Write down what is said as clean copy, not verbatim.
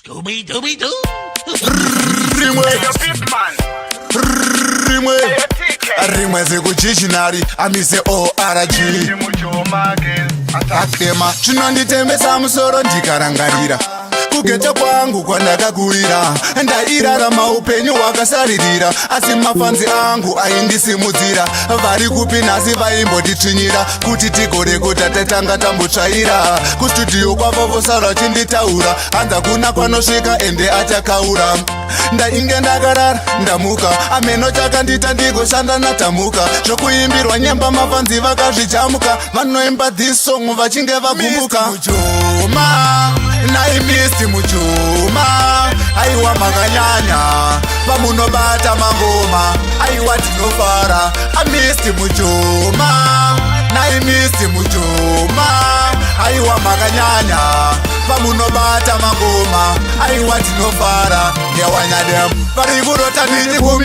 Do. Rimwe zekuchichinari amise org akema chinonditemesa musoro ndikarangarira kugeta kwangu kwandakakurira ndairarama upenyu hwakasaririra asi mafanzi angu aindisimudzira vari kupi nhasi vaimbotitsvinyira kuti tigorekota tatanga tambotsvaira kustudio kwavo vosara chinditaura hanza kuna kwanosvika ende achakaura ndainge ndakarara ndamuka ameno chakandita ndigoshanda natamuka zvokuimbirwa nyemba mafanzi vakazvijamuka vanoimba this song vachinge vagumbuka naimisi muchuma aiwa makanyanya pamunobata mangoma aiwa tinofara amisi muchuma naimisi muchuma aiwa makanyanya pamunobata mangoma aiwa tinofara newanyadem vari kurota ndichikuva